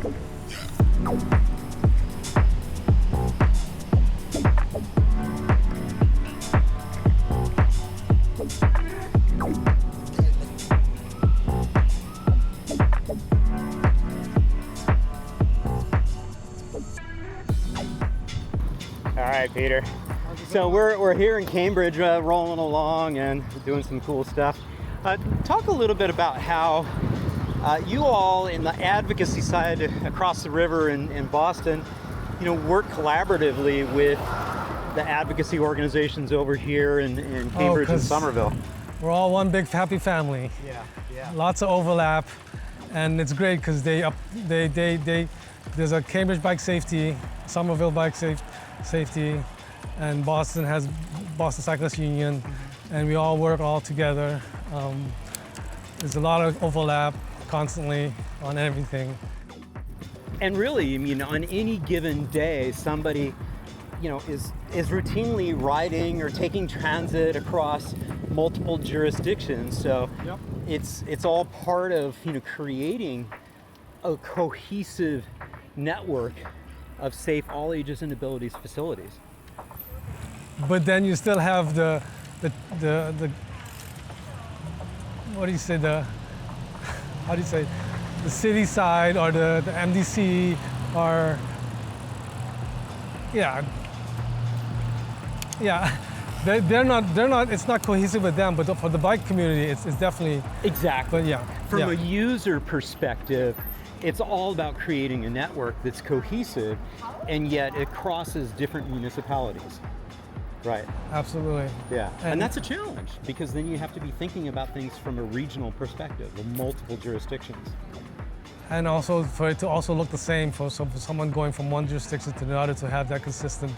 All right, Peter. So we're here in Cambridge, rolling along and doing some cool stuff. Talk a little bit about how you all in the advocacy side across the river in Boston, work collaboratively with the advocacy organizations over here in Cambridge and Somerville. We're all one big happy family. Yeah. Lots of overlap, and it's great because there's a Cambridge Bike Safety, Somerville Bike Safety, and Boston has Boston Cyclists Union, and we all work all together. There's a lot of overlap constantly on everything. And really, on any given day, somebody, is routinely riding or taking transit across multiple jurisdictions. So Yep. it's all part of, creating a cohesive network of safe all ages and abilities facilities. But then you still have the what do you say, how do you say, the city side or the MDC or, yeah. They're not, it's not cohesive with them, but for the bike community, it's definitely. Exactly. But yeah. From a user perspective, it's all about creating a network that's cohesive, and yet it crosses different municipalities. Right. Absolutely. Yeah. And that's a challenge, because then you have to be thinking about things from a regional perspective of multiple jurisdictions. And also for it to also look the same for someone going from one jurisdiction to the other, to have that consistent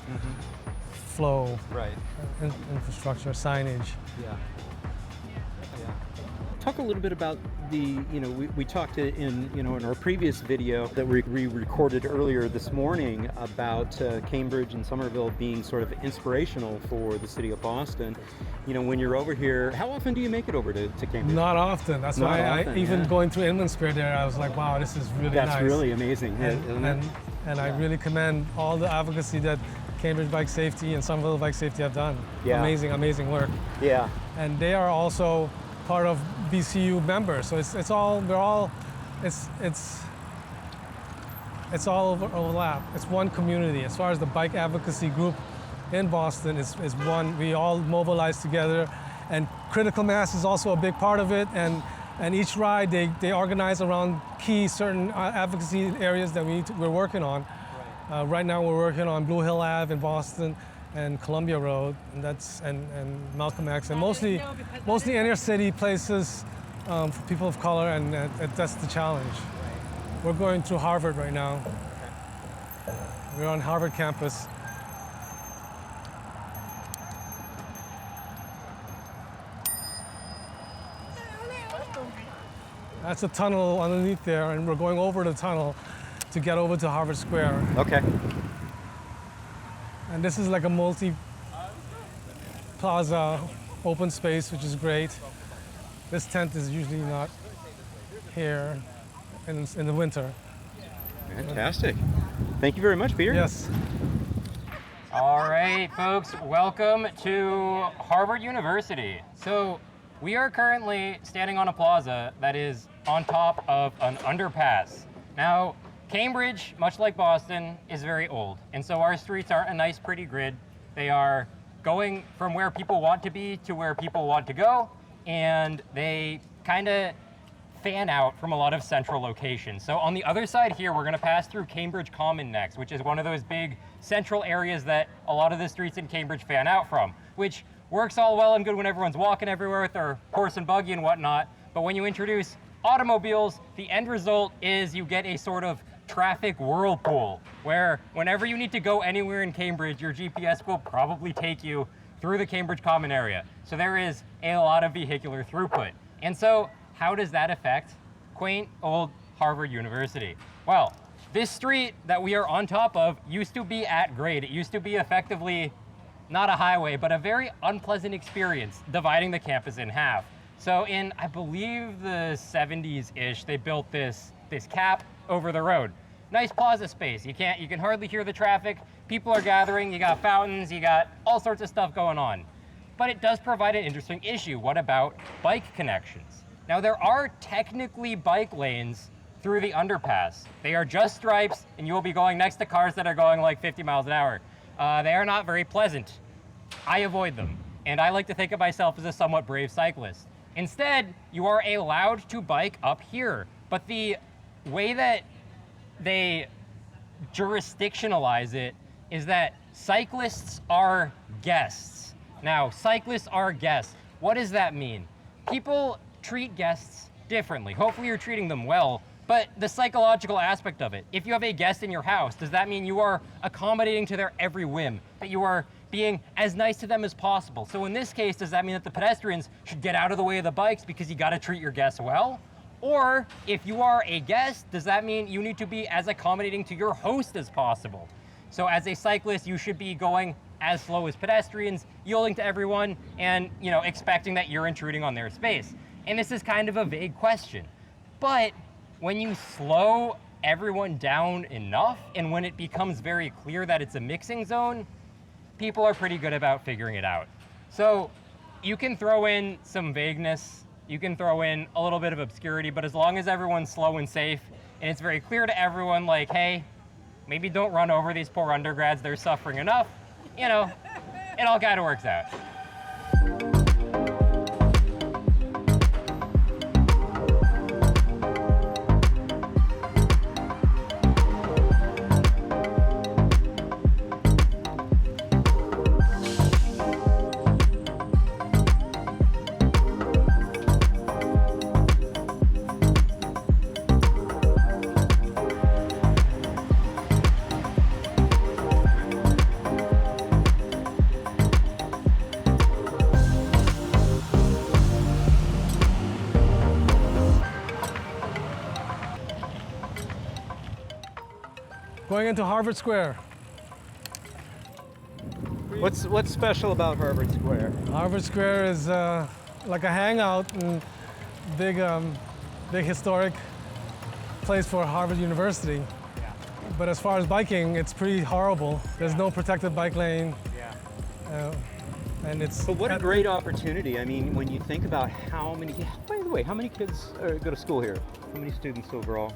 flow, Right. Infrastructure, signage. Yeah. Talk a little bit about the, we talked in our previous video that we recorded earlier this morning about Cambridge and Somerville being sort of inspirational for the city of Boston. When you're over here, how often do you make it over to Cambridge? Not often. That's Not why often, I even going through Inland Square there, I was like, wow, this is really nice. That's really amazing. And I really commend all the advocacy that Cambridge Bike Safety and Somerville Bike Safety have done. Yeah. Amazing work. Yeah. And they are also part of BCU members, so it's all overlap. It's one community. As far as the bike advocacy group in Boston is one. We all mobilize together, and critical mass is also a big part of it. And each ride they organize around key certain advocacy areas that we're working on. Right now we're working on Blue Hill Ave in Boston and Columbia Road, and Malcolm X, and mostly inner city places for people of color, and that's the challenge. We're going through Harvard right now. We're on Harvard campus. That's a tunnel underneath there, and we're going over the tunnel to get over to Harvard Square. Okay. And this is like a multi-plaza open space, which is great. This tent is usually not here in the winter. Fantastic. Thank you very much, Peter. Yes. All right, folks, welcome to Harvard University. So we are currently standing on a plaza that is on top of an underpass. Now, Cambridge, much like Boston, is very old, and so our streets aren't a nice, pretty grid. They are going from where people want to be to where people want to go, and they kind of fan out from a lot of central locations. So on the other side here, we're going to pass through Cambridge Common next, which is one of those big central areas that a lot of the streets in Cambridge fan out from, which works all well and good when everyone's walking everywhere with their horse and buggy and whatnot, but when you introduce automobiles, the end result is you get a sort of traffic whirlpool, where whenever you need to go anywhere in Cambridge, your GPS will probably take you through the Cambridge Common area. So there is a lot of vehicular throughput. And so how does that affect quaint old Harvard University? Well, this street that we are on top of used to be at grade. It used to be effectively not a highway, but a very unpleasant experience dividing the campus in half. So in, I believe, the 70s-ish, they built this cap over the road. nice plaza space. You can hardly hear the traffic. People are gathering, you got fountains, you got all sorts of stuff going on. But it does provide an interesting issue. What about bike connections? Now there are technically bike lanes through the underpass. They are just stripes, and you will be going next to cars that are going like 50 miles an hour. They are not very pleasant. I avoid them, and I like to think of myself as a somewhat brave cyclist. Instead, you are allowed to bike up here, but the way that they jurisdictionalize it is that cyclists are guests. Now, cyclists are guests. What does that mean? People treat guests differently. Hopefully you're treating them well, but the psychological aspect of it, if you have a guest in your house, does that mean you are accommodating to their every whim, that you are being as nice to them as possible? So in this case, does that mean that the pedestrians should get out of the way of the bikes because you gotta treat your guests well? Or if you are a guest, does that mean you need to be as accommodating to your host as possible? So as a cyclist, you should be going as slow as pedestrians, yielding to everyone, and expecting that you're intruding on their space. And this is kind of a vague question, but when you slow everyone down enough, and when it becomes very clear that it's a mixing zone, people are pretty good about figuring it out. So you can throw in some vagueness, you can throw in a little bit of obscurity, but as long as everyone's slow and safe, and it's very clear to everyone, like, hey, maybe don't run over these poor undergrads, they're suffering enough, it all kind of works out. Going into Harvard Square. What's special about Harvard Square? Harvard Square is like a hangout and big historic place for Harvard University. Yeah. But as far as biking, it's pretty horrible. There's no protected bike lane. Yeah. And it's. But what a great opportunity. I mean, when you think about how many, by the way, how many kids go to school here? How many students overall?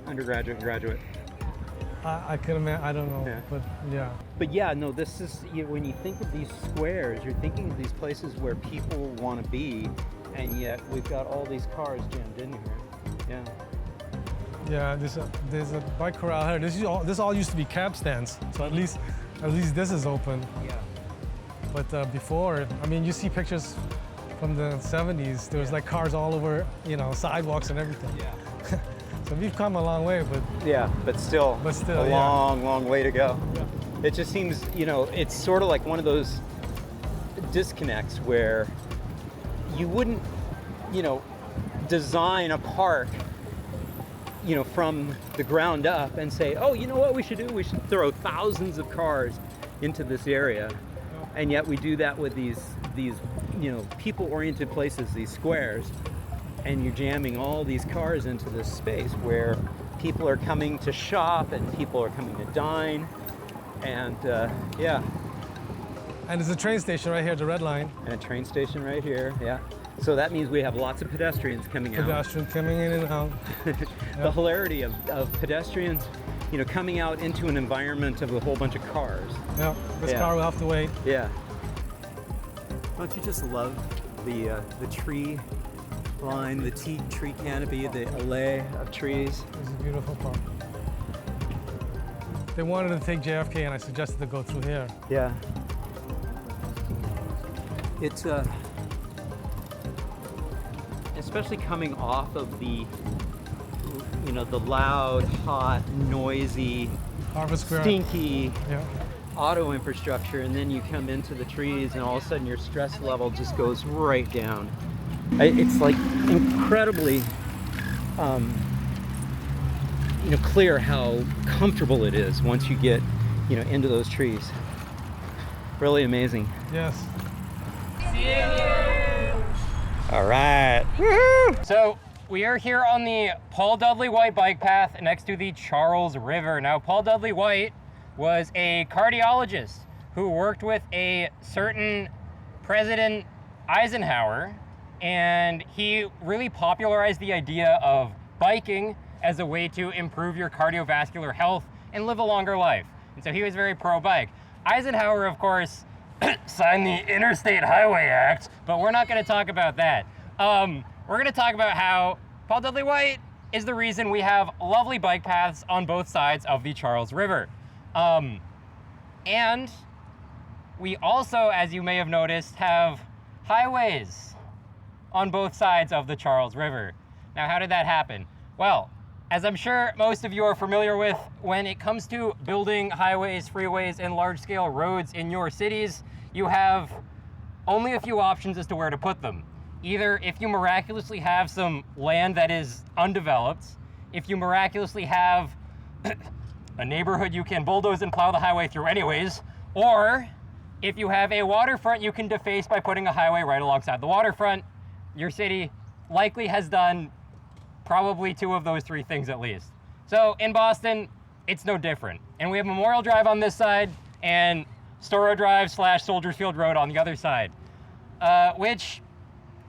Undergraduate, graduate? I can imagine, I don't know, Yeah. but yeah. But yeah, no, this is, when you think of these squares, you're thinking of these places where people want to be, and yet we've got all these cars jammed in here. Yeah. Yeah, there's a bike corral here. This all used to be cab stands, so at least this is open. Yeah. But before, I mean, you see pictures from the 70s. There was like cars all over, sidewalks and everything. Yeah. So we've come a long way, but Yeah, but still yeah. a long, long way to go. Yeah. It just seems, it's sort of like one of those disconnects where you wouldn't, design a park, from the ground up and say, oh, you know what we should do? We should throw thousands of cars into this area. And yet we do that with these people-oriented places, these squares. And you're jamming all these cars into this space where people are coming to shop and people are coming to dine, and yeah. And there's a train station right here, the Red Line. And a train station right here, yeah. So that means we have lots of pedestrians coming out. Pedestrians coming in and out. The hilarity of pedestrians, coming out into an environment of a whole bunch of cars. Yeah, this Yeah. car will have to wait. Yeah. Don't you just love the tree line, the tree canopy, the alley of trees? This is a beautiful park. They wanted to take JFK, and I suggested to go through here. Yeah. It's especially coming off of the the loud, hot, noisy, Harvard Square. stinky Yeah. auto infrastructure, and then you come into the trees and all of a sudden your stress level just goes right down. It's like incredibly clear how comfortable it is once you get into those trees. Really amazing. Yes. All right. Woo! So we are here on the Paul Dudley White bike path next to the Charles River. Now, Paul Dudley White was a cardiologist who worked with a certain President Eisenhower, and he really popularized the idea of biking as a way to improve your cardiovascular health and live a longer life. And so he was very pro-bike. Eisenhower, of course, signed the Interstate Highway Act, but we're not going to talk about that. We're going to talk about how Paul Dudley White is the reason we have lovely bike paths on both sides of the Charles River. And we also, as you may have noticed, have highways on both sides of the Charles River. Now, how did that happen? Well, as I'm sure most of you are familiar with, when it comes to building highways, freeways, and large-scale roads in your cities, you have only a few options as to where to put them. Either if you miraculously have some land that is undeveloped, if you miraculously have a neighborhood you can bulldoze and plow the highway through anyways, or if you have a waterfront you can deface by putting a highway right alongside the waterfront. Your city likely has done probably two of those three things at least. So in Boston, it's no different. And we have Memorial Drive on this side and Storrow Drive / Soldiers Field Road on the other side, which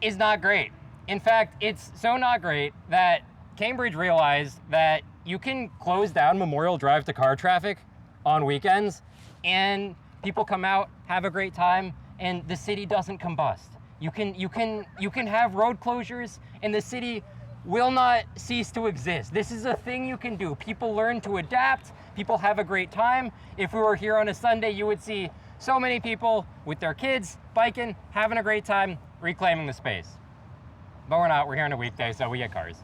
is not great. In fact, it's so not great that Cambridge realized that you can close down Memorial Drive to car traffic on weekends and people come out, have a great time, and the city doesn't combust. You can have road closures and the city will not cease to exist. This is a thing you can do. People learn to adapt, people have a great time. If we were here on a Sunday, you would see so many people with their kids, biking, having a great time, reclaiming the space. But we're not, we're here on a weekday, so we get cars.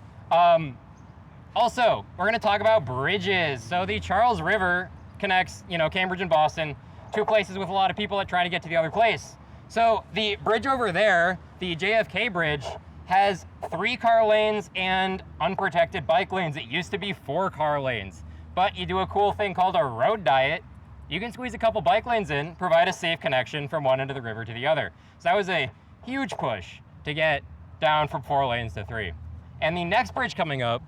Also, we're gonna talk about bridges. So the Charles River connects, Cambridge and Boston, two places with a lot of people that try to get to the other place. So the bridge over there, the JFK Bridge, has 3 car lanes and unprotected bike lanes. It used to be 4 car lanes, but you do a cool thing called a road diet. You can squeeze a couple bike lanes in, provide a safe connection from one end of the river to the other. So that was a huge push to get down from 4 lanes to 3. And the next bridge coming up,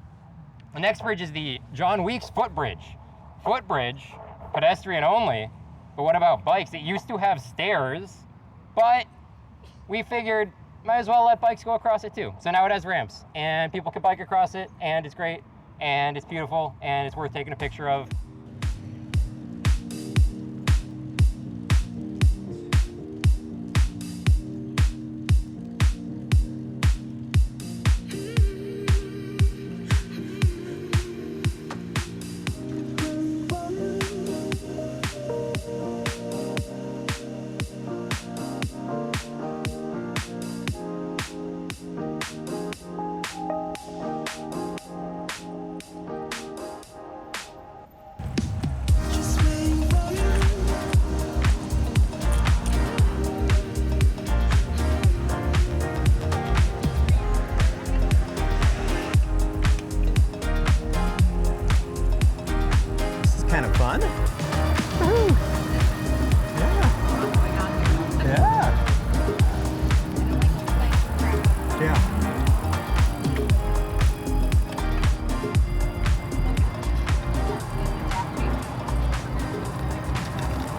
the next bridge is the John Weeks Footbridge. Footbridge, pedestrian only, but what about bikes? It used to have stairs, but we figured might as well let bikes go across it too. So now it has ramps and people can bike across it and it's great and it's beautiful and it's worth taking a picture of.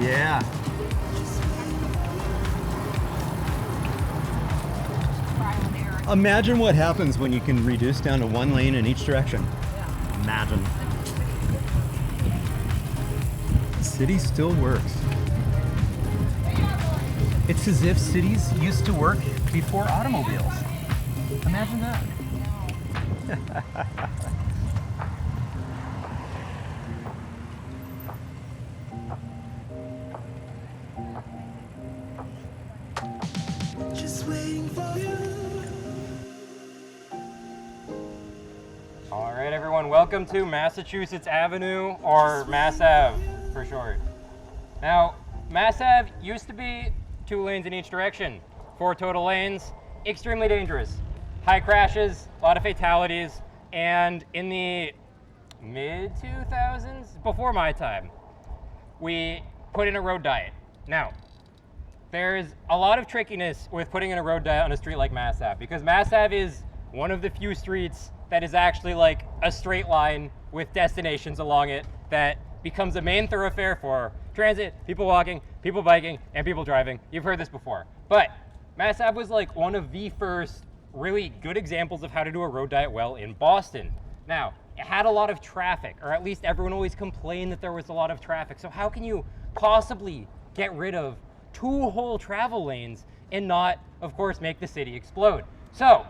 Yeah. Imagine what happens when you can reduce down to 1 lane in each direction. Imagine. The city still works. It's as if cities used to work before automobiles. Imagine that. All right, everyone, welcome to Massachusetts Avenue, or Mass Ave for short. Now, Mass Ave used to be 2 lanes in each direction, 4 total lanes, extremely dangerous. High crashes, a lot of fatalities, and in the mid-2000s, before my time, we put in a road diet. Now, there's a lot of trickiness with putting in a road diet on a street like Mass Ave, because Mass Ave is one of the few streets that is actually like a straight line with destinations along it that becomes a main thoroughfare for transit, people walking, people biking, and people driving. You've heard this before. But Mass Ave was like one of the first really good examples of how to do a road diet well in Boston. Now, it had a lot of traffic, or at least everyone always complained that there was a lot of traffic. So how can you possibly get rid of 2 whole travel lanes and not, of course, make the city explode? So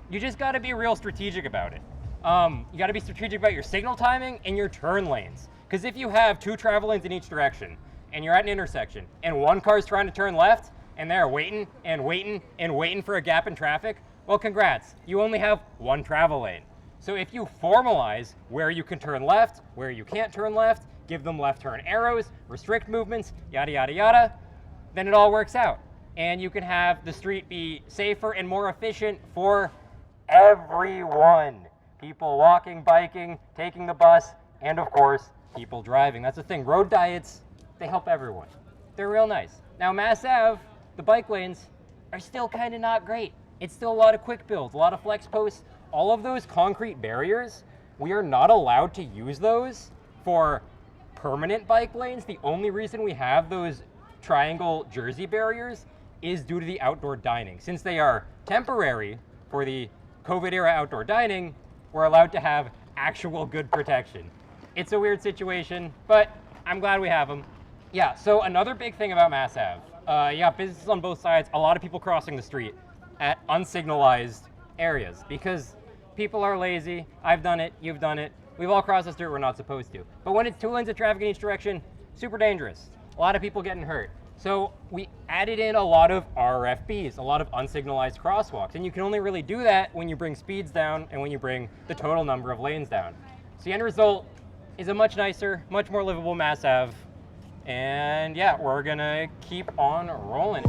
you just got to be real strategic about it. You got to be strategic about your signal timing and your turn lanes. Because if you have 2 travel lanes in each direction and you're at an intersection and one car's trying to turn left and they're waiting and waiting and waiting for a gap in traffic, well, congrats, you only have 1 travel lane. So if you formalize where you can turn left, where you can't turn left, give them left turn arrows, restrict movements, yada, yada, yada, then it all works out. And you can have the street be safer and more efficient for everyone. People walking, biking, taking the bus, and of course, people driving. That's the thing. Road diets, they help everyone. They're real nice. Now, Mass Ave, the bike lanes are still kind of not great. It's still a lot of quick builds, a lot of flex posts. All of those concrete barriers, we are not allowed to use those for permanent bike lanes. The only reason we have those triangle jersey barriers is due to the outdoor dining. Since they are temporary for the COVID era outdoor dining, we're allowed to have actual good protection. It's a weird situation, but I'm glad we have them. Yeah, so another big thing about Mass Ave, you got businesses on both sides, a lot of people crossing the street at unsignalized areas because people are lazy. I've done it, you've done it. We've all crossed the street we're not supposed to. But when it's 2 lanes of traffic in each direction, super dangerous. A lot of people getting hurt. So we added in a lot of RFBs, a lot of unsignalized crosswalks. And you can only really do that when you bring speeds down and when you bring the total number of lanes down. So the end result is a much nicer, much more livable Mass Ave. And yeah, we're gonna keep on rolling.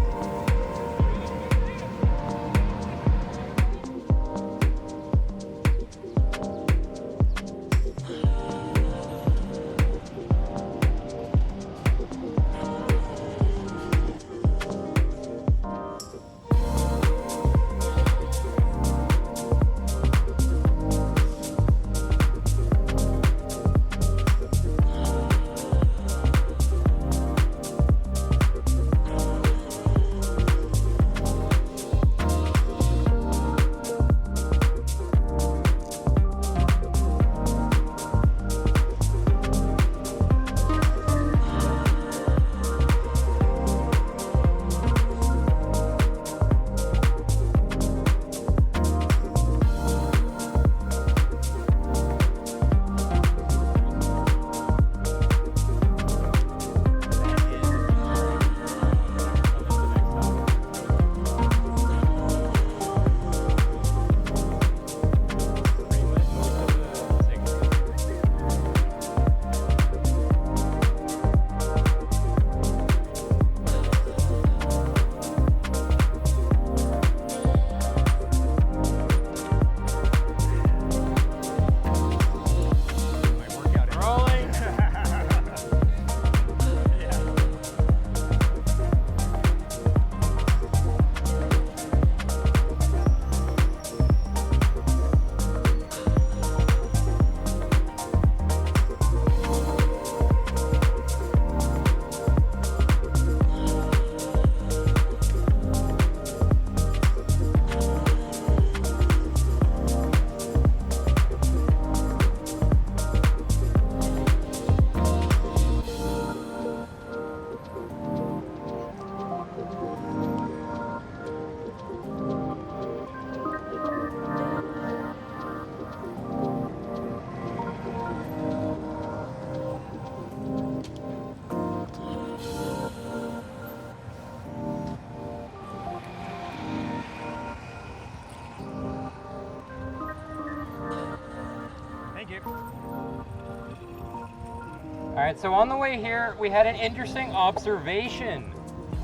All right, so on the way here, we had an interesting observation.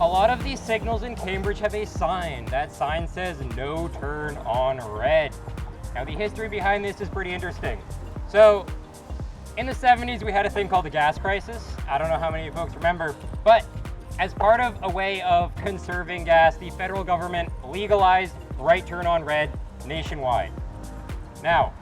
A lot of these signals in Cambridge have a sign. That sign says no turn on red. Now the history behind this is pretty interesting. So in the 70s, we had a thing called the gas crisis. I don't know how many folks remember, but as part of a way of conserving gas, the federal government legalized right turn on red nationwide. Now,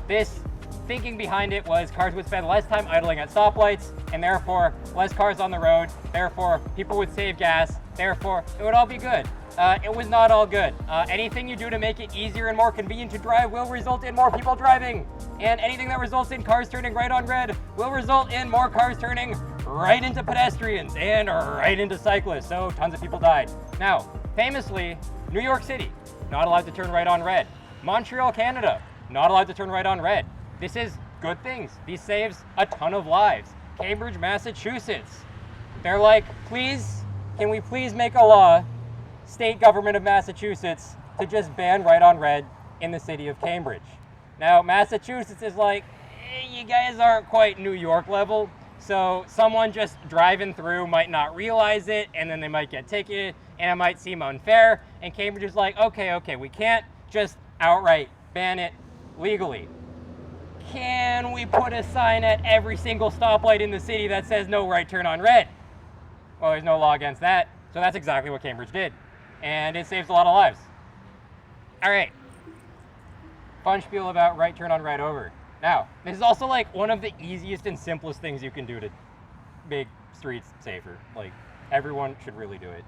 this thinking behind it was cars would spend less time idling at stoplights, and therefore less cars on the road, therefore people would save gas, therefore it would all be good. It was not all good. Anything you do to make it easier and more convenient to drive will result in more people driving. And anything that results in cars turning right on red will result in more cars turning right into pedestrians and right into cyclists. So tons of people died. Now, famously, New York City, not allowed to turn right on red. Montreal, Canada, not allowed to turn right on red. This is good things. This saves a ton of lives. Cambridge, Massachusetts, they're like, please, can we please make a law, state government of Massachusetts, to just ban right on red in the city of Cambridge. Now, Massachusetts is like, you guys aren't quite New York level, so someone just driving through might not realize it, and then they might get ticketed, and it might seem unfair, and Cambridge is like, okay, we can't just outright ban it legally. Can we put a sign at every single stoplight in the city that says no right turn on red? Well, there's no law against that, so that's exactly what Cambridge did, and it saves a lot of lives. All right, fun spiel about right turn on red over. Now, this is also like one of the easiest and simplest things you can do to make streets safer. Like, everyone should really do it.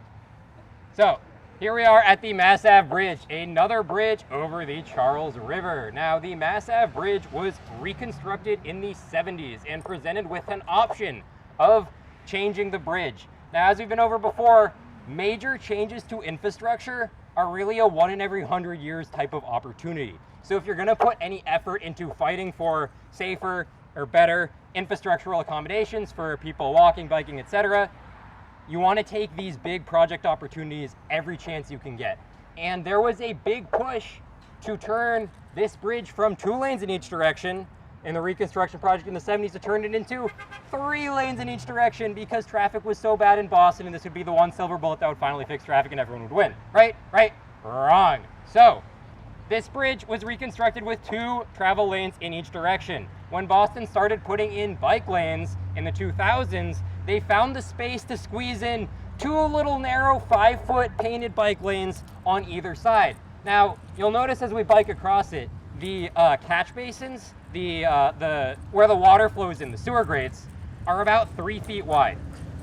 So, here we are at the Mass Ave Bridge, another bridge over the Charles River. Now, the Mass Ave Bridge was reconstructed in the 70s and presented with an option of changing the bridge. Now, as we've been over before, major changes to infrastructure are really a 1 in every 100 years type of opportunity. So if you're gonna put any effort into fighting for safer or better infrastructural accommodations for people walking, biking, etc., you want to take these big project opportunities every chance you can get. And there was a big push to turn this bridge from 2 lanes in each direction in the reconstruction project in the 70s to turn it into 3 lanes in each direction because traffic was so bad in Boston, and this would be the one silver bullet that would finally fix traffic and everyone would win. Right? Wrong. So this bridge was reconstructed with 2 travel lanes in each direction. When Boston started putting in bike lanes in the 2000s, they found the space to squeeze in 2 little narrow 5-foot painted bike lanes on either side. Now, you'll notice as we bike across it, the catch basins, where the water flows in, the sewer grates, are about 3 feet wide,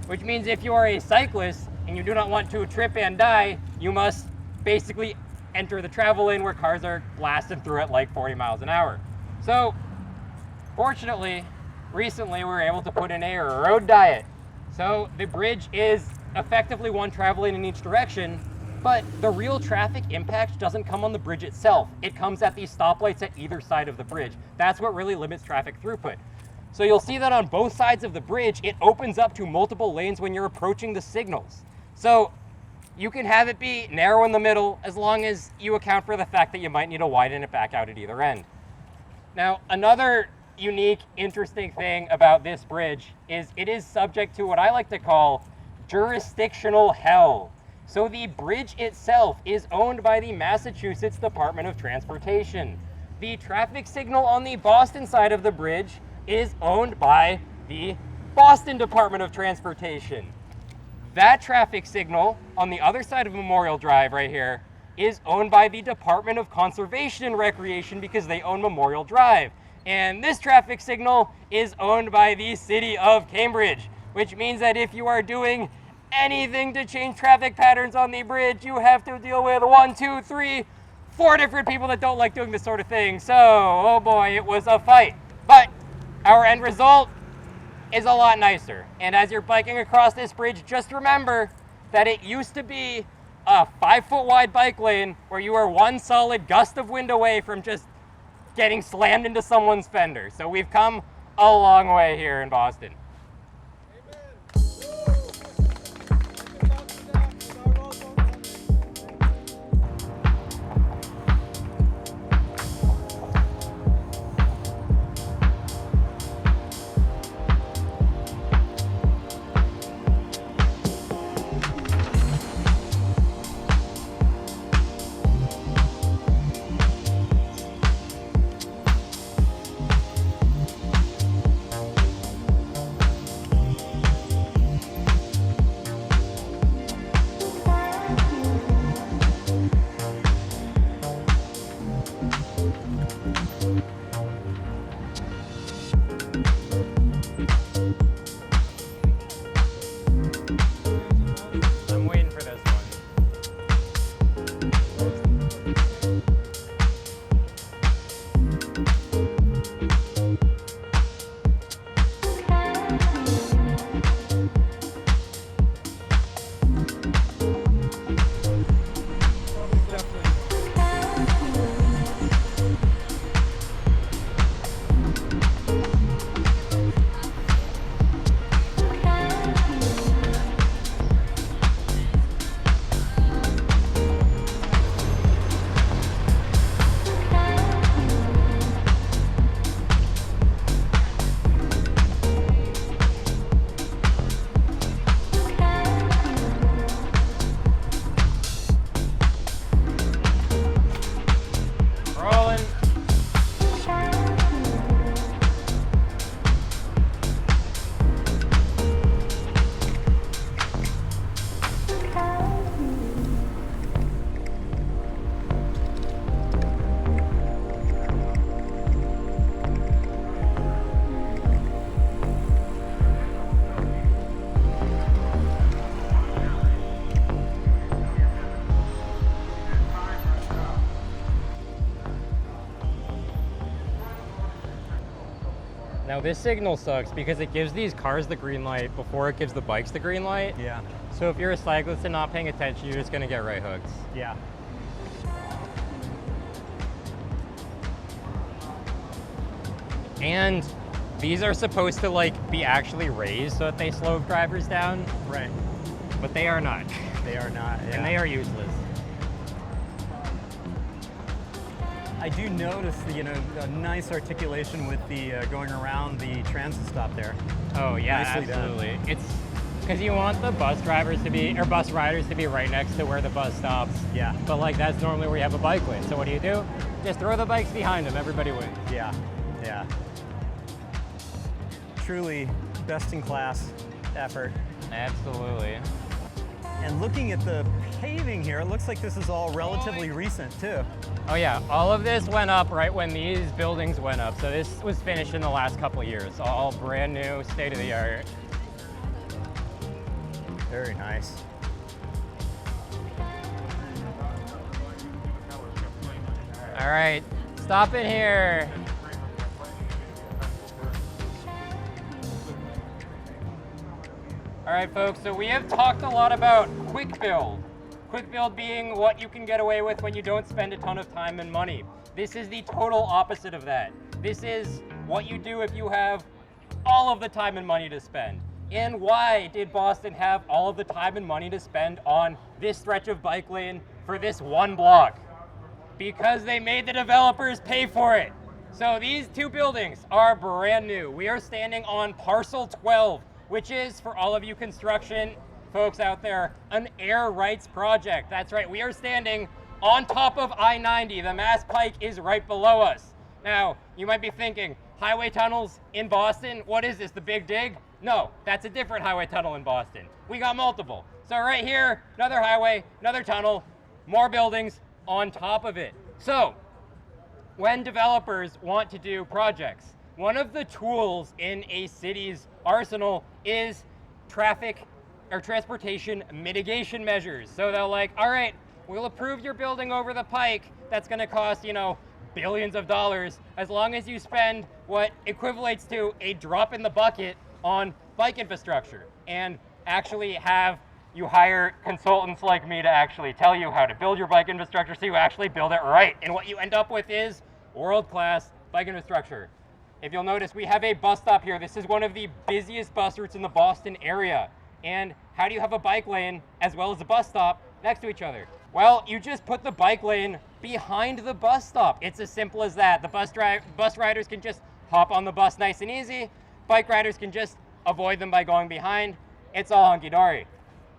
which means if you are a cyclist and you do not want to trip and die, you must basically enter the travel lane where cars are blasting through at like 40 miles an hour. So, fortunately, recently we were able to put in a road diet. So the bridge is effectively 1 travel lane in each direction, but the real traffic impact doesn't come on the bridge itself. It comes at these stoplights at either side of the bridge. That's what really limits traffic throughput. So you'll see that on both sides of the bridge, it opens up to multiple lanes when you're approaching the signals. So you can have it be narrow in the middle as long as you account for the fact that you might need to widen it back out at either end. Now, another unique, interesting thing about this bridge is it is subject to what I like to call jurisdictional hell. So the bridge itself is owned by the Massachusetts Department of Transportation. The traffic signal on the Boston side of the bridge is owned by the Boston Department of Transportation. That traffic signal on the other side of Memorial Drive right here is owned by the Department of Conservation and Recreation because they own Memorial Drive. And this traffic signal is owned by the city of Cambridge, which means that if you are doing anything to change traffic patterns on the bridge, you have to deal with 1, 2, 3, 4 different people that don't like doing this sort of thing. So, oh boy, it was a fight. But our end result is a lot nicer. And as you're biking across this bridge, just remember that it used to be a 5-foot wide bike lane where you were 1 solid gust of wind away from just getting slammed into someone's fender. So we've come a long way here in Boston. this signal sucks because it gives these cars the green light before it gives the bikes the green light. Yeah. So if you're a cyclist and not paying attention, you're just gonna get right hooked. Yeah. And these are supposed to like be actually raised so that they slow drivers down, Right. but they are not. They are not. Yeah. And they are useless. I do notice the, a nice articulation with the going around the transit stop there. Oh yeah, Nicely done. absolutely. It's because you want the bus drivers to be, or bus riders to be right next to where the bus stops. Yeah. But like that's normally where you have a bike lane. So what do? Just throw the bikes behind them. Everybody wins. Yeah. Yeah. Truly best in class effort. Absolutely. And looking at the paving here, it looks like this is all relatively recent too. Oh yeah, all of this went up right when these buildings went up. So this was finished in the last couple of years. All brand new, state of the art. Very nice. All right, stop it here. All right, folks, so we have talked a lot about quick build. Quick build being what you can get away with when you don't spend a ton of time and money. This is the total opposite of that. This is what you do if you have all of the time and money to spend. And why did Boston have all of the time and money to spend on this stretch of bike lane for this one block? Because they made the developers pay for it. So these two buildings are brand new. We are standing on parcel 12, which is, for all of you construction folks out there, an air rights project. That's right, we are standing on top of I-90. The Mass Pike is right below us. Now, you might be thinking, highway tunnels in Boston? What is this, the Big Dig? No, that's a different highway tunnel in Boston. We got multiple. So right here, another highway, another tunnel, more buildings on top of it. So, when developers want to do projects, one of the tools in a city's arsenal is traffic or transportation mitigation measures. So they're like, all right, we'll approve your building over the pike. That's gonna cost, billions of dollars as long as you spend what equivalates to a drop in the bucket on bike infrastructure and actually have you hire consultants like me to actually tell you how to build your bike infrastructure so you actually build it right. And what you end up with is world-class bike infrastructure. If you'll notice, we have a bus stop here. This is one of the busiest bus routes in the Boston area. And how do you have a bike lane as well as a bus stop next to each other? Well, you just put the bike lane behind the bus stop. It's as simple as that. The bus riders can just hop on the bus nice and easy. Bike riders can just avoid them by going behind. It's all hunky-dory.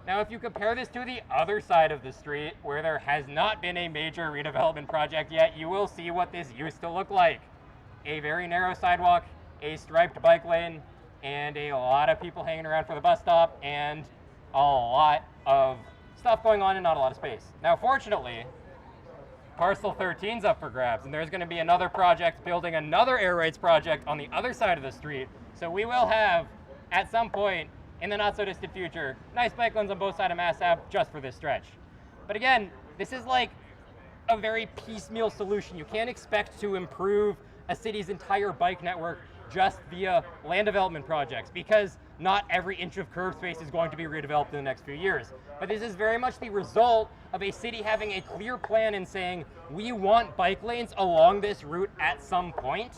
Now, if you compare this to the other side of the street, where there has not been a major redevelopment project yet, you will see what this used to look like. A very narrow sidewalk, a striped bike lane, and a lot of people hanging around for the bus stop, and a lot of stuff going on and not a lot of space. Now, fortunately, parcel 13's up for grabs, and there's going to be another project building another air rights project on the other side of the street. So we will have, at some point in the not so distant future, nice bike lanes on both sides of Mass Ave just for this stretch. But again, this is like a very piecemeal solution. You can't expect to improve a city's entire bike network just via land development projects, because not every inch of curb space is going to be redeveloped in the next few years. But this is very much the result of a city having a clear plan and saying, we want bike lanes along this route at some point.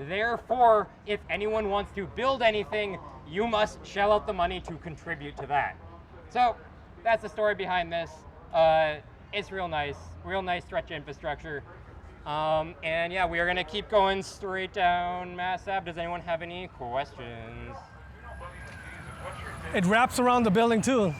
Therefore, if anyone wants to build anything, you must shell out the money to contribute to that. So that's the story behind this. It's real nice stretch of infrastructure. And yeah, we are gonna keep going straight down Mass Ave. Does anyone have any questions? It wraps around the building too.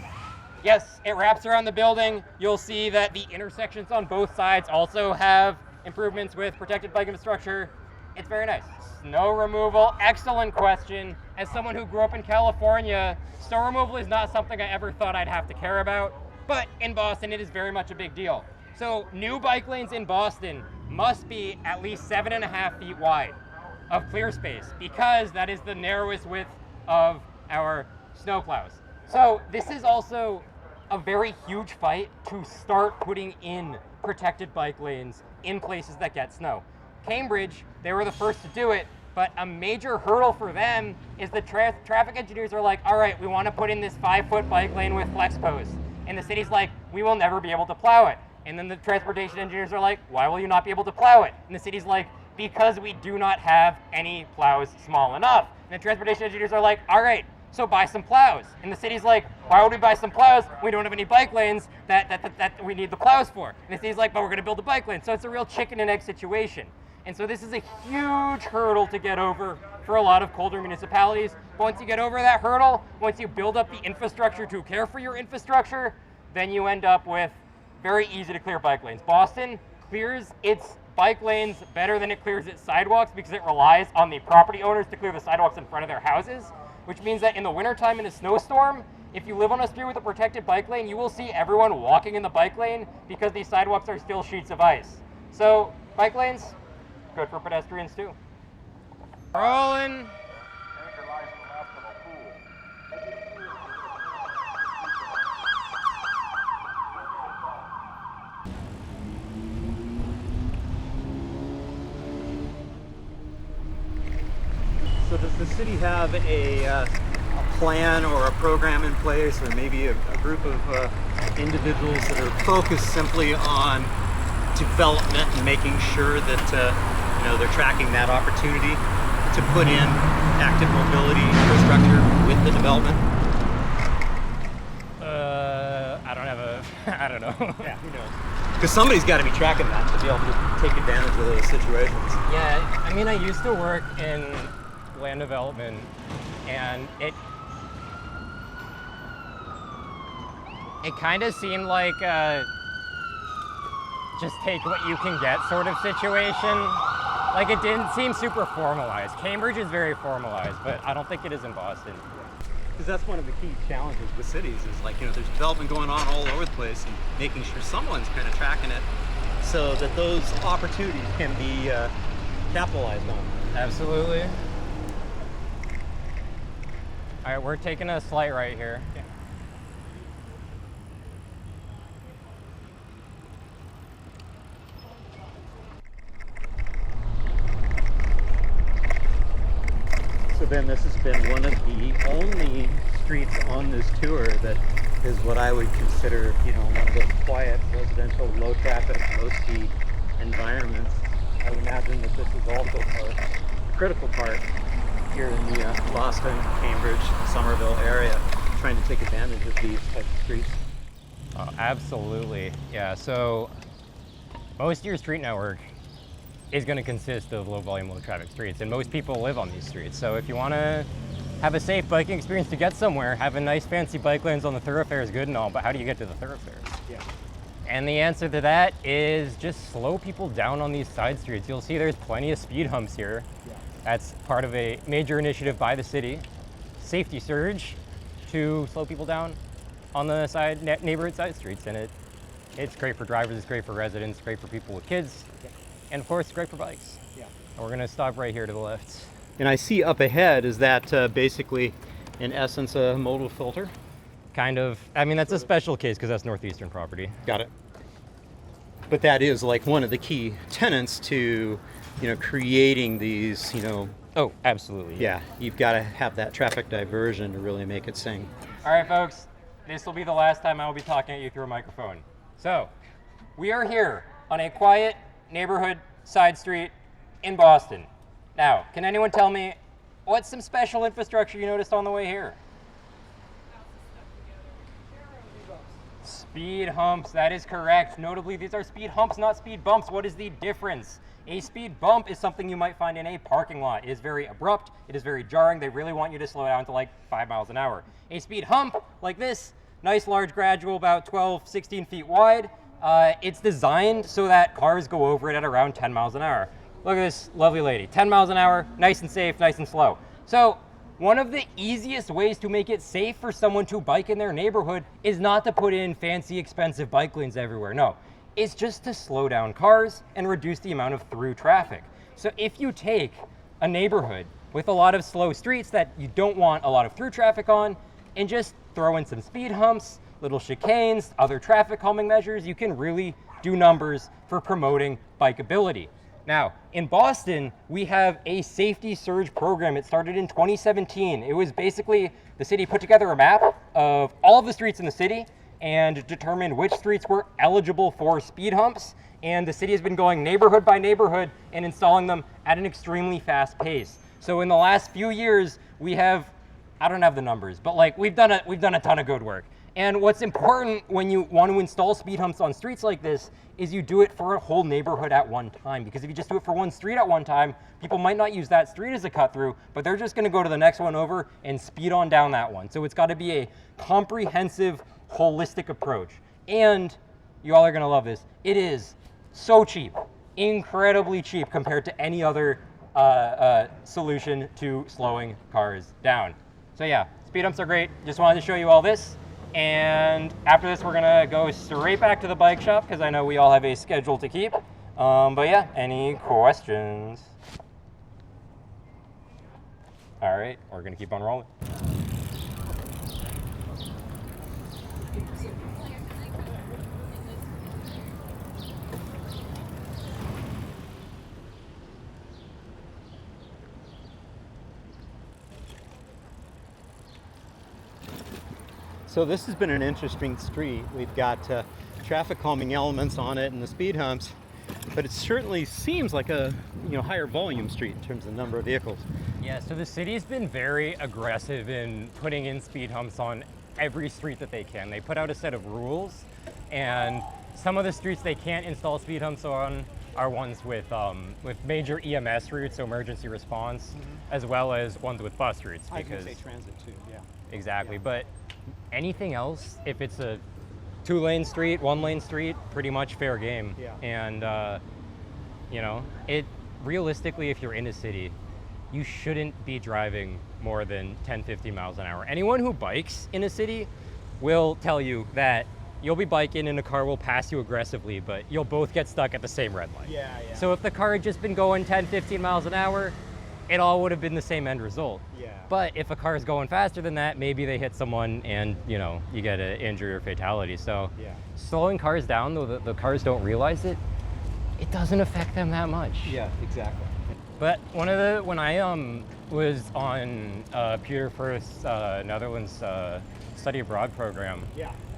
Yes, it wraps around the building. You'll see that the intersections on both sides also have improvements with protected bike infrastructure. It's very nice. Snow removal, excellent question. As someone who grew up in California, snow removal is not something I ever thought I'd have to care about, but in Boston it is very much a big deal. So new bike lanes in Boston must be at least 7.5 feet wide of clear space, because that is the narrowest width of our snowplows. So this is also a very huge fight to start putting in protected bike lanes in places that get snow. Cambridge, they were the first to do it But a major hurdle for them is the traffic engineers are like, all right, we want to put in this 5-foot bike lane with flex posts. And the city's like, we will never be able to plow it. And then the transportation engineers are like, why will you not be able to plow it? And the city's like, because we do not have any plows small enough. And the transportation engineers are like, all right, so buy some plows. And the city's like, why would we buy some plows? We don't have any bike lanes that we need the plows for. And the city's like, but we're going to build a bike lane. So it's a real chicken and egg situation. And so this is a huge hurdle to get over for a lot of colder municipalities. But once you get over that hurdle, once you build up the infrastructure to care for your infrastructure, then you end up with very easy to clear bike lanes. Boston clears its bike lanes better than it clears its sidewalks because it relies on the property owners to clear the sidewalks in front of their houses, which means that in the wintertime in a snowstorm, if you live on a street with a protected bike lane, you will see everyone walking in the bike lane because these sidewalks are still sheets of ice. So bike lanes, good for pedestrians too. Rolling. So does the city have a plan or a program in place, or maybe a group of individuals that are focused simply on development and making sure that they're tracking that opportunity to put in active mobility infrastructure with the development? I don't know. Yeah, who knows? Because somebody's got to be tracking that to be able to take advantage of those situations. Yeah, I mean, I used to work in land development, and it kind of seemed like just take what you can get sort of situation. Like, it didn't seem super formalized. Cambridge is very formalized, but I don't think it is in Boston. Because that's one of the key challenges with cities is like, there's development going on all over the place and making sure someone's kind of tracking it so that those opportunities can be capitalized on. Absolutely. All right, we're taking a slight right here. Yeah. So Ben, this has been one of the only streets on this tour that is what I would consider, one of those quiet, residential, low traffic, low speed environments. I would imagine that this is also a critical part here in the Boston, Cambridge, Somerville area, trying to take advantage of these types of streets. Oh, absolutely. Yeah, so most of your street network is going to consist of low volume, low traffic streets, and most people live on these streets. So if you want to have a safe biking experience to get somewhere, having nice fancy bike lanes on the thoroughfare is good and all, but how do you get to the thoroughfares? Yeah. And the answer to that is just slow people down on these side streets. You'll see there's plenty of speed humps here. Yeah. That's part of a major initiative by the city, safety surge, to slow people down on the neighborhood side streets. And it's great for drivers, it's great for residents, great for people with kids, Yeah. and of course, it's great for bikes. Yeah. And we're gonna stop right here to the left. And I see up ahead, is that basically, in essence, a modal filter? Kind of, I mean, that's a special case because that's northeastern property. Got it. But that is like one of the key tenets to, creating these, Oh, absolutely. yeah, you've got to have that traffic diversion to really make it sing. All right, folks, this will be the last time I will be talking at you through a microphone. So, we are here on a quiet neighborhood side street in Boston. Now, can anyone tell me what's some special infrastructure you noticed on the way here? Speed humps, that is correct. Notably, these are speed humps, not speed bumps. What is the difference? A speed bump is something you might find in a parking lot. It is very abrupt, it is very jarring. They really want you to slow down to like 5 miles an hour. A speed hump, like this, nice large gradual, about 12, 16 feet wide. It's designed so that cars go over it at around 10 miles an hour. Look at this lovely lady, 10 miles an hour, nice and safe, nice and slow. So, one of the easiest ways to make it safe for someone to bike in their neighborhood is not to put in fancy, expensive bike lanes everywhere. No, it's just to slow down cars and reduce the amount of through traffic. So if you take a neighborhood with a lot of slow streets that you don't want a lot of through traffic on, and just throw in some speed humps, little chicanes, other traffic calming measures, you can really do numbers for promoting bikeability. Now, in Boston, we have a safety surge program. It started in 2017. It was basically the city put together a map of all of the streets in the city and determined which streets were eligible for speed humps. And the city has been going neighborhood by neighborhood and installing them at an extremely fast pace. So in the last few years, we have, I don't have the numbers, but like we've done a ton of good work. And what's important when you want to install speed humps on streets like this is you do it for a whole neighborhood at one time. Because if you just do it for one street at one time, people might not use that street as a cut through, but they're just going to go to the next one over and speed on down that one. So it's got to be a comprehensive, holistic approach. And you all are going to love this. It is so cheap, incredibly cheap compared to any other solution to slowing cars down. So yeah, speed humps are great. Just wanted to show you all this. And after this, we're gonna go straight back to the bike shop because I know we all have a schedule to keep. But yeah, any questions? All right, we're gonna keep on rolling. So this has been an interesting street. We've got traffic calming elements on it and the speed humps, but it certainly seems like a higher volume street in terms of the number of vehicles. Yeah, so the city's been very aggressive in putting in speed humps on every street that they can. They put out a set of rules, and some of the streets they can't install speed humps on are ones with major EMS routes, so emergency response, as well as ones with bus routes. I can say transit too, yeah. Exactly, but anything else, if it's a 2-lane street, 1-lane street, pretty much fair game. Yeah. And it realistically, if you're in a city, you shouldn't be driving more than 10-15 miles an hour. Anyone who bikes in a city will tell you that you'll be biking and a car will pass you aggressively, but you'll both get stuck at the same red light. Yeah. So if the car had just been going 10-15 miles an hour, it all would have been the same end result. Yeah. But if a car is going faster than that, maybe they hit someone and you get an injury or fatality. So slowing cars down, though the cars don't realize it, it doesn't affect them that much. Yeah, exactly. But when I was on Peter Firth's Netherlands study abroad program,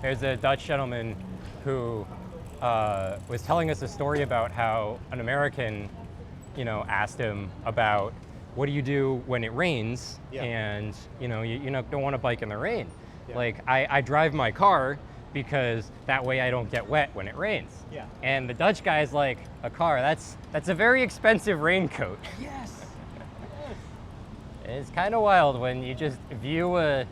there's a Dutch gentleman who was telling us a story about how an American, asked him about what do you do when it rains and you don't want to bike in the rain. Like I drive my car because that way I don't get wet when it rains. And the Dutch guy's like, a car, that's a very expensive raincoat. Yes. It's kind of wild when you just view a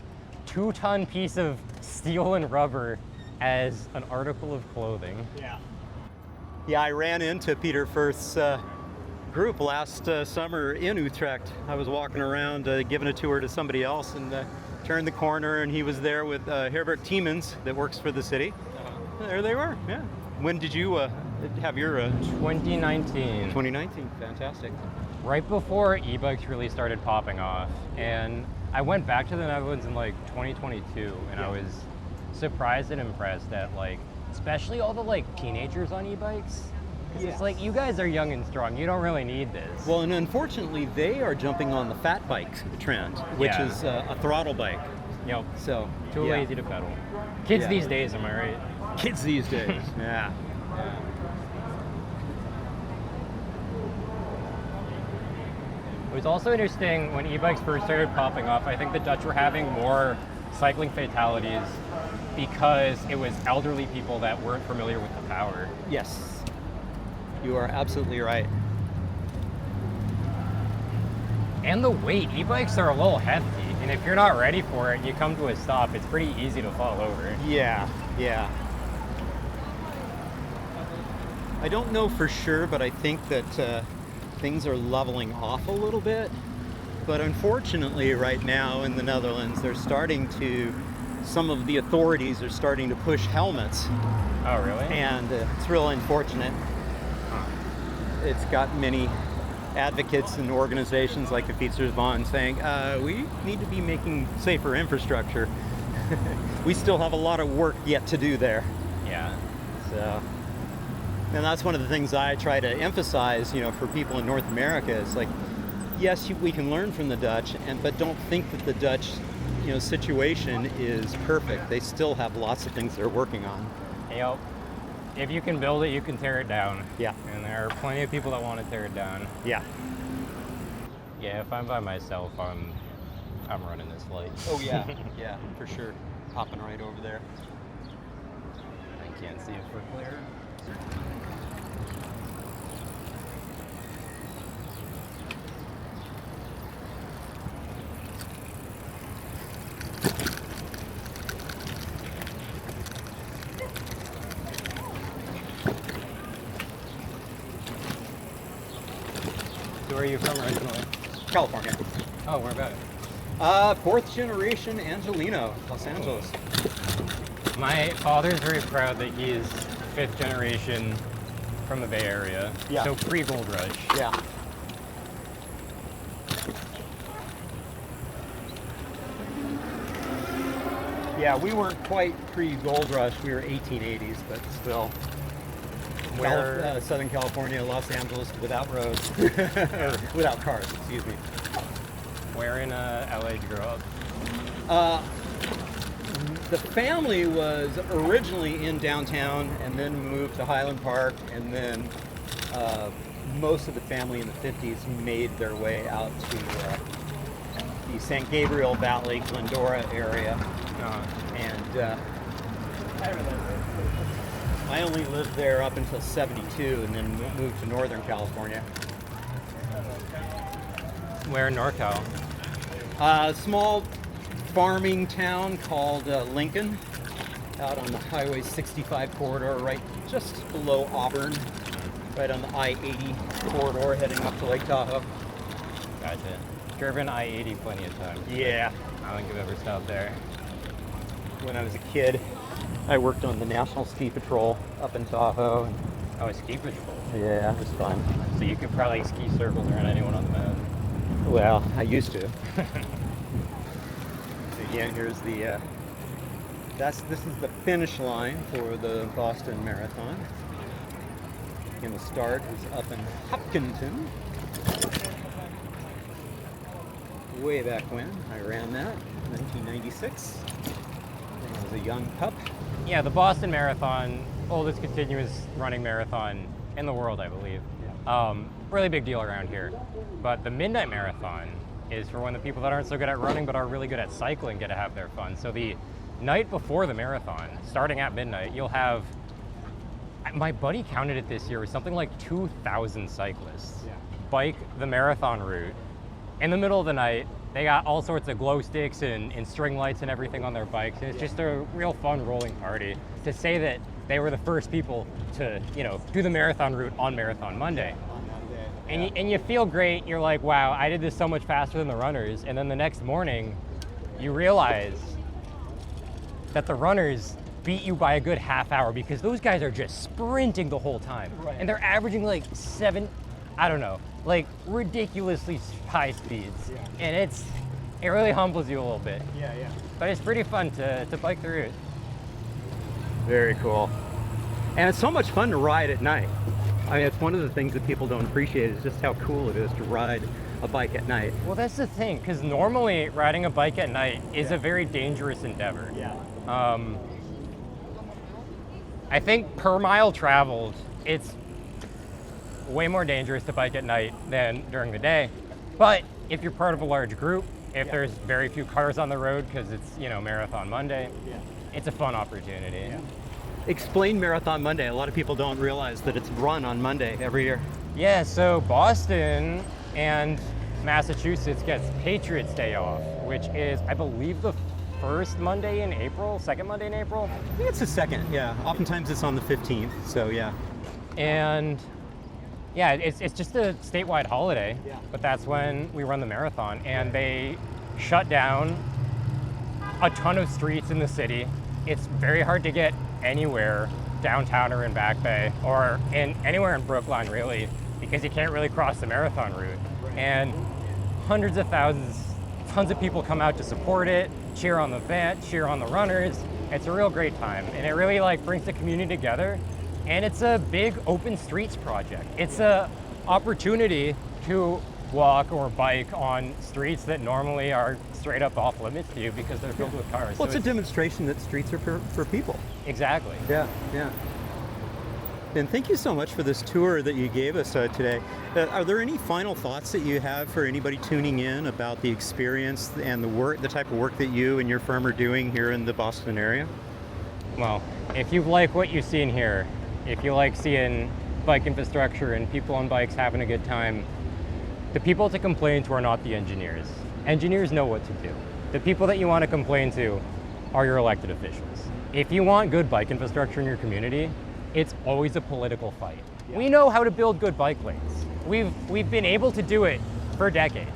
2-ton piece of steel and rubber as an article of clothing. Yeah, I ran into Peter Firth's group last summer in Utrecht. I was walking around giving a tour to somebody else and turned the corner and he was there with Herbert Tiemens that works for the city. There they were, yeah. When did you have your... 2019. 2019, fantastic. Right before e-bikes really started popping off. And I went back to the Netherlands in like 2022 and I was surprised and impressed at especially all the teenagers on e-bikes. It's like, you guys are young and strong. You don't really need this. Well, and unfortunately, they are jumping on the fat bike trend, which is a throttle bike. Yep. So too lazy to pedal. Kids these days, am I right? Kids these days. Yeah. It was also interesting when e-bikes first started popping up. I think the Dutch were having more cycling fatalities because it was elderly people that weren't familiar with the power. Yes. You are absolutely right. And the weight, e-bikes are a little hefty, and if you're not ready for it and you come to a stop, it's pretty easy to fall over. Yeah. I don't know for sure, but I think that things are leveling off a little bit. But unfortunately, right now in the Netherlands, some of the authorities are starting to push helmets. Oh, really? And it's real unfortunate. It's got many advocates and organizations like the Fietsersbond saying, we need to be making safer infrastructure. We still have a lot of work yet to do there. Yeah. So, And that's one of the things I try to emphasize, for people in North America is like, yes, we can learn from the Dutch, but don't think that the Dutch, situation is perfect. They still have lots of things they're working on. Yep. If you can build it, you can tear it down. Yeah. And there are plenty of people that want to tear it down. Yeah. Yeah, if I'm by myself, I'm running this light. Oh yeah, yeah, for sure. Popping right over there. I can't see it for clear. So where are you from originally? California. Oh, where about? Fourth generation Angelino, Los Angeles. My father's very proud that he is fifth generation from the Bay Area. Yeah. So pre-Gold Rush. Yeah. Yeah, we weren't quite pre-Gold Rush. We were 1880s, but still. Where? Southern California, Los Angeles, without roads, or without cars. Excuse me. Where in LA did you grow up? The family was originally in downtown, and then moved to Highland Park, and then most of the family in the 50s made their way out to the San Gabriel Valley, Glendora area. And I only lived there up until 72 and then moved to Northern California. Where in NorCal? A small farming town called Lincoln, out on the Highway 65 corridor, right just below Auburn, right on the I-80 corridor heading up to Lake Tahoe. Gotcha. Driven I-80 plenty of times. Yeah. I don't think I've ever stopped there. When I was a kid, I worked on the National Ski Patrol up in Tahoe. Oh, a ski patrol. Yeah, it was fun. So you could probably ski circles around anyone on the mountain. Well, I used to. Again, here's the, this is the finish line for the Boston Marathon. And the start is up in Hopkinton. Way back when I ran that, 1996. When I was a young pup. Yeah, the Boston Marathon, oldest continuous running marathon in the world, I believe. Really big deal around here. But the Midnight Marathon is for when the people that aren't so good at running but are really good at cycling get to have their fun. So the night before the marathon, starting at midnight, you'll have, my buddy counted it this year, was something like 2,000 cyclists bike the marathon route. In the middle of the night, they got all sorts of glow sticks and string lights and everything on their bikes. And it's just a real fun rolling party. To say that they were the first people to, do the marathon route on Marathon Monday. And you feel great. You're like, wow, I did this so much faster than the runners. And then the next morning, you realize that the runners beat you by a good half hour because those guys are just sprinting the whole time. Right. And they're averaging like ridiculously high speeds. Yeah. And it really humbles you a little bit. Yeah. But it's pretty fun to bike the route. Very cool. And it's so much fun to ride at night. I mean, it's one of the things that people don't appreciate is just how cool it is to ride a bike at night. Well, that's the thing, because normally riding a bike at night is a very dangerous endeavor. Yeah. I think per mile traveled, it's way more dangerous to bike at night than during the day. But if you're part of a large group, if there's very few cars on the road because it's, Marathon Monday, it's a fun opportunity. Yeah. Explain Marathon Monday. A lot of people don't realize that it's run on Monday every year. Yeah, so Boston and Massachusetts gets Patriots Day off, which is, I believe, the first Monday in April, second Monday in April. I think it's the second, yeah. Oftentimes it's on the 15th, so yeah. And yeah, it's just a statewide holiday, but that's when we run the marathon. And they shut down a ton of streets in the city. It's very hard to get anywhere downtown or in Back Bay or anywhere in Brookline, really, because you can't really cross the marathon route. And hundreds of thousands, tons of people come out to support it, cheer on the event, cheer on the runners. It's a real great time, and it really brings the community together. and it's a big open streets project. It's a opportunity to walk or bike on streets that normally are straight up off limits to you because they're filled with cars. Well, it's a demonstration that streets are for people. Exactly. Yeah, yeah. And thank you so much for this tour that you gave us today. Are there any final thoughts that you have for anybody tuning in about the experience and the work, the type of work that you and your firm are doing here in the Boston area? Well, if you like what you've seen here, if you like seeing bike infrastructure and people on bikes having a good time, the people to complain to are not the engineers. Engineers know what to do. The people that you want to complain to are your elected officials. If you want good bike infrastructure in your community, it's always a political fight. Yeah. We know how to build good bike lanes. We've been able to do it for decades.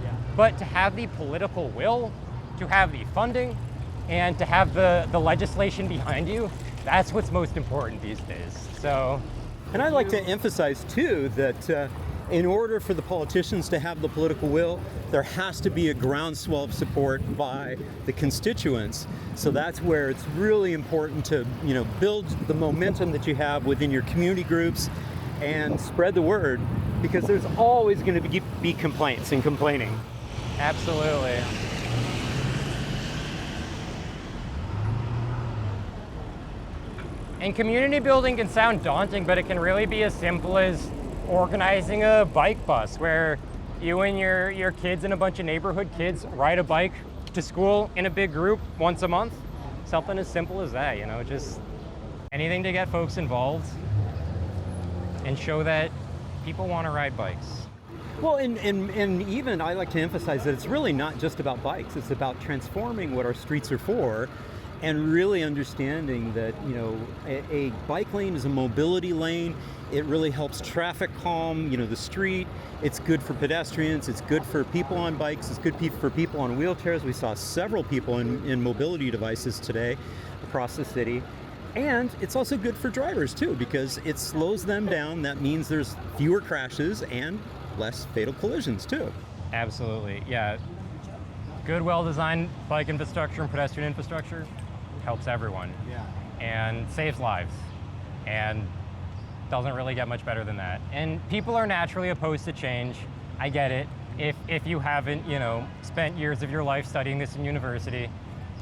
Yeah. But to have the political will, to have the funding, and to have the legislation behind you, that's what's most important these days. So, and I'd like to emphasize too that in order for the politicians to have the political will, there has to be a groundswell of support by the constituents. So that's where it's really important to, build the momentum that you have within your community groups and spread the word, because there's always going to be complaints and complaining. Absolutely. And community building can sound daunting, but it can really be as simple as organizing a bike bus where you and your kids and a bunch of neighborhood kids ride a bike to school in a big group once a month. Something as simple as that, just anything to get folks involved and show that people want to ride bikes. Well, and even I like to emphasize that it's really not just about bikes. It's about transforming what our streets are for, and really understanding that, a bike lane is a mobility lane. It really helps traffic calm, the street. It's good for pedestrians. It's good for people on bikes. It's good for people on wheelchairs. We saw several people in mobility devices today across the city. And it's also good for drivers too, because it slows them down. That means there's fewer crashes and less fatal collisions too. Absolutely, yeah. Good, well-designed bike infrastructure and pedestrian infrastructure helps everyone. Yeah. And saves lives. And doesn't really get much better than that. And people are naturally opposed to change. I get it. If you haven't, spent years of your life studying this in university,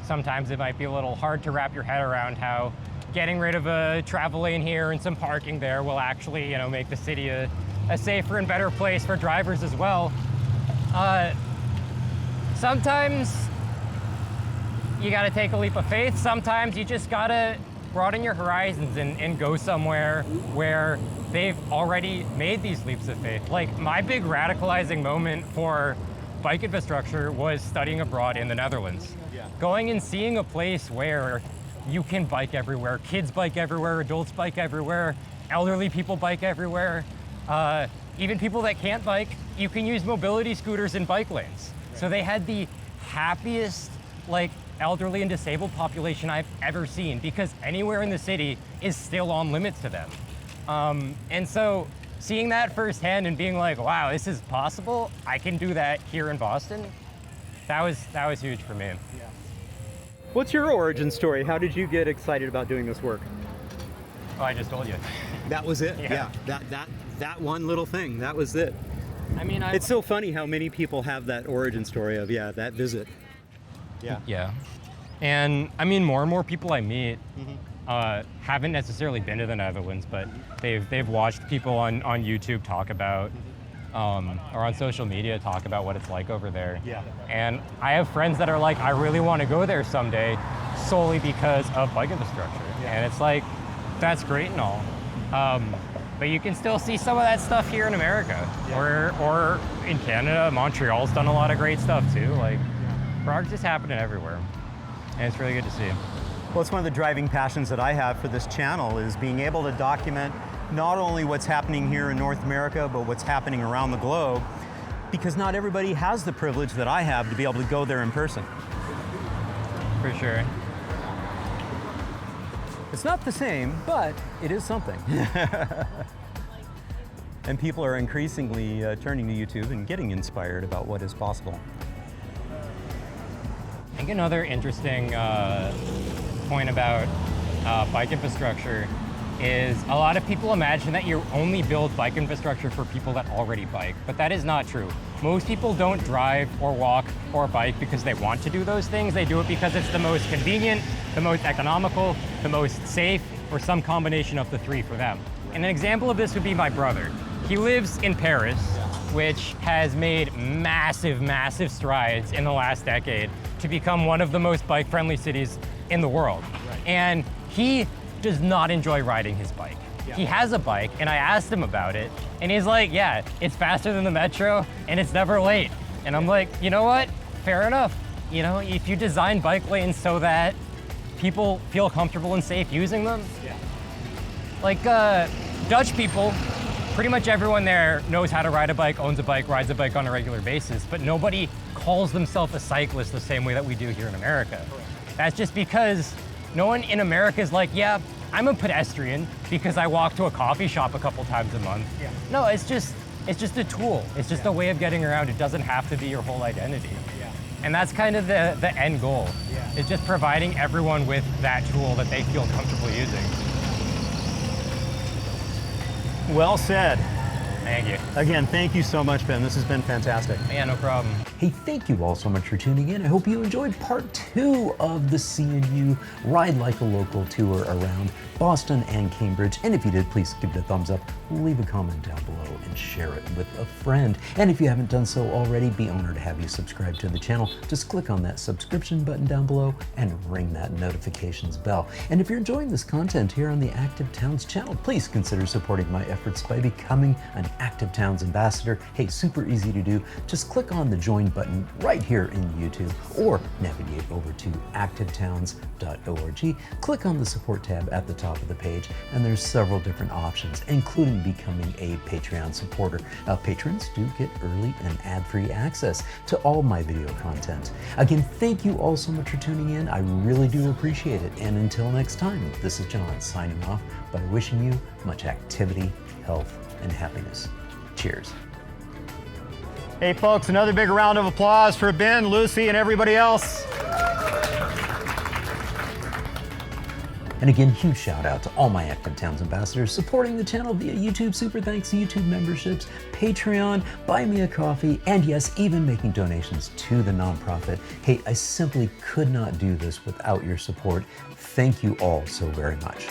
sometimes it might be a little hard to wrap your head around how getting rid of a travel lane here and some parking there will actually, make the city a safer and better place for drivers as well. Sometimes you gotta take a leap of faith. Sometimes you just gotta broaden your horizons and go somewhere where they've already made these leaps of faith. Like, my big radicalizing moment for bike infrastructure was studying abroad in the Netherlands. Yeah. Going and seeing a place where you can bike everywhere, kids bike everywhere, adults bike everywhere, elderly people bike everywhere, even people that can't bike, you can use mobility scooters in bike lanes. Right. So they had the happiest, elderly and disabled population I've ever seen, because anywhere in the city is still on limits to them. And so seeing that firsthand and being like, wow, this is possible, I can do that here in Boston, that was huge for me. Yeah. What's your origin story? How did you get excited about doing this work? Oh, I just told you. That was it? Yeah. That one little thing, that was it. I mean, it's so funny how many people have that origin story of, that visit. Yeah. Yeah. And I mean, more and more people I meet haven't necessarily been to the Netherlands, but they've watched people on YouTube talk about, or on social media talk about what it's like over there. Yeah. And I have friends that are like, I really want to go there someday solely because of bike infrastructure. Yeah. And it's like, that's great and all. But you can still see some of that stuff here in America, or in Canada. Montreal's done a lot of great stuff too. Progress is happening everywhere, and it's really good to see. Well, it's one of the driving passions that I have for this channel, is being able to document not only what's happening here in North America, but what's happening around the globe, because not everybody has the privilege that I have to be able to go there in person. For sure. It's not the same, but it is something. And people are increasingly turning to YouTube and getting inspired about what is possible. I think another interesting point about bike infrastructure is a lot of people imagine that you only build bike infrastructure for people that already bike, but that is not true. Most people don't drive or walk or bike because they want to do those things. They do it because it's the most convenient, the most economical, the most safe, or some combination of the three for them. And an example of this would be my brother. He lives in Paris, which has made massive, massive strides in the last decade to become one of the most bike-friendly cities in the world. Right. And he does not enjoy riding his bike. Yeah. He has a bike, and I asked him about it, and he's like, yeah, it's faster than the metro, and it's never late. And I'm like, you know what? Fair enough. You know, if you design bike lanes so that people feel comfortable and safe using them, like Dutch people, pretty much everyone there knows how to ride a bike, owns a bike, rides a bike on a regular basis, but nobody calls themselves a cyclist the same way that we do here in America. Correct. That's just because no one in America is like, yeah, I'm a pedestrian because I walk to a coffee shop a couple times a month. Yeah. No, it's just a tool. It's just a way of getting around. It doesn't have to be your whole identity. Yeah. And that's kind of the end goal. Yeah. It's just providing everyone with that tool that they feel comfortable using. Well said. Thank you. Again, thank you so much, Ben. This has been fantastic. Yeah, no problem. Hey, thank you all so much for tuning in. I hope you enjoyed part 2 of the CNU Ride Like a Local tour around Boston and Cambridge. And if you did, please give it a thumbs up, leave a comment down below, and share it with a friend. And if you haven't done so already, be honored to have you subscribe to the channel. Just click on that subscription button down below and ring that notifications bell. And if you're enjoying this content here on the Active Towns channel, please consider supporting my efforts by becoming an Active Towns ambassador. Hey, super easy to do. Just click on the join button right here in YouTube or navigate over to activetowns.org. Click on the support tab at the top of the page, and there's several different options, including becoming a Patreon supporter. Patrons do get early and ad-free access to all my video content. Again, thank you all so much for tuning in. I really do appreciate it. And until next time, this is John signing off by wishing you much activity, health, and happiness. Cheers. Hey folks, another big round of applause for Ben, Lucy, and everybody else. And again, huge shout out to all my Active Towns ambassadors supporting the channel via YouTube Super Thanks, YouTube memberships, Patreon, Buy Me a Coffee, and yes, even making donations to the nonprofit. Hey, I simply could not do this without your support. Thank you all so very much.